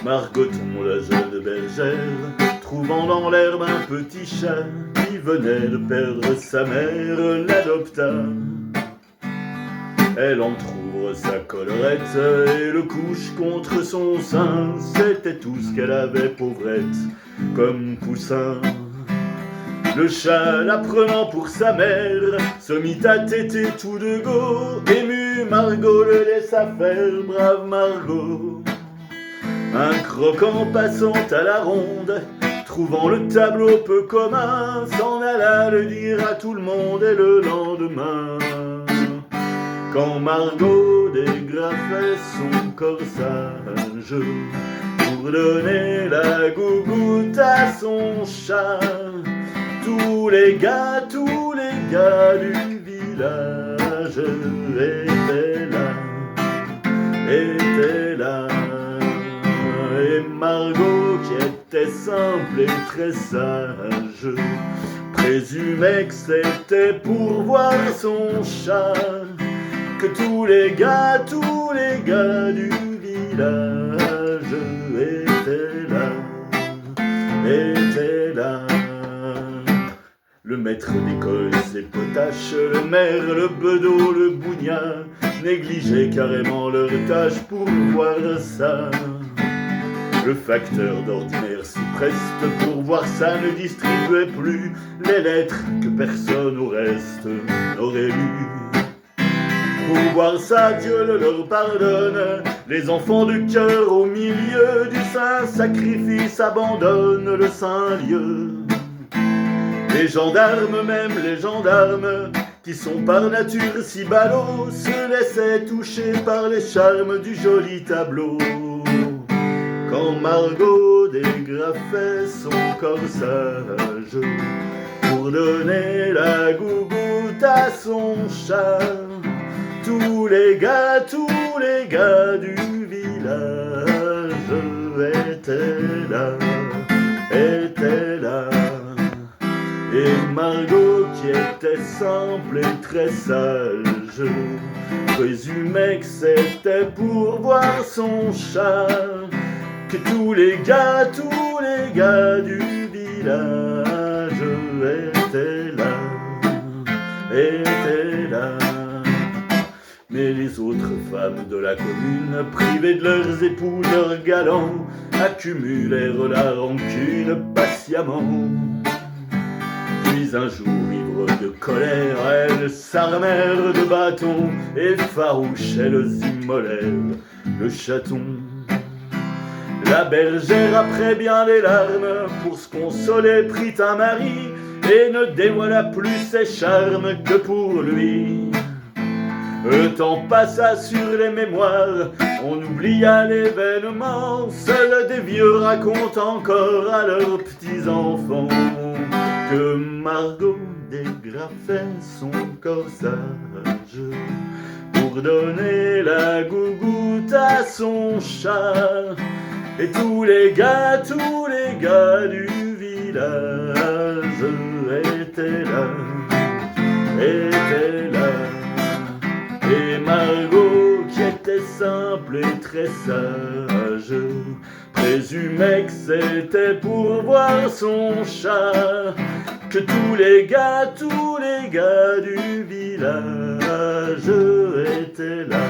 Margoton, la jeune bergère, trouvant dans l'herbe un petit chat qui venait de perdre sa mère, l'adopta. Elle entr'ouvre sa collerette et le couche contre son sein. C'était tout ce qu'elle avait, pauvrette, comme coussin. Le chat, la prenant pour sa mère, se mit à téter tout de go. Ému, Margot le laissa faire, brave Margot. Un croquant passant à la ronde, trouvant le tableau peu commun, s'en alla le dire à tout le monde et le lendemain. Quand Margot dégrafait son corsage pour donner la gougoute à son chat, tous les gars du village étaient là. Et Margot, qui était simple et très sage, présumait que c'était pour voir son chat que tous les gars du village étaient là. Le maître d'école, ses potaches, le maire, le bedeau, le bougnat, négligeaient carrément leur tâche pour voir ça. Le facteur d'ordinaire si preste pour voir ça ne distribuait plus les lettres que personne au reste n'aurait lues. Pour voir ça, Dieu le leur pardonne, les enfants de cœur au milieu du saint sacrifice abandonnent le saint lieu. Les gendarmes, même les gendarmes, qui sont par nature si ballots, se laissaient toucher par les charmes du joli tableau. Quand Margot dégrafait son corsage pour donner la gougoute à son chat, tous les gars du village étaient là. Et Margot, qui était simple et très sage, présumait que c'était pour voir son chat que tous les gars du village étaient là. Mais les autres femmes de la commune, privées de leurs époux, leurs galants, accumulèrent la rancune patiemment. Puis un jour, ivre de colère, elles s'armèrent de bâtons et farouches, elles immolèrent le chaton. La bergère, après bien des larmes, pour se consoler, prit un mari et ne dévoila plus ses charmes que pour lui. Le temps passa sur les mémoires, on oublia l'événement. Seuls des vieux racontent encore à leurs petits-enfants que Margot dégrafait son corsage pour donner la gougoute à son chat. Et tous les gars du village étaient là. Et Margot, qui était simple et très sage, présumait que c'était pour voir son chat que tous les gars du village étaient là.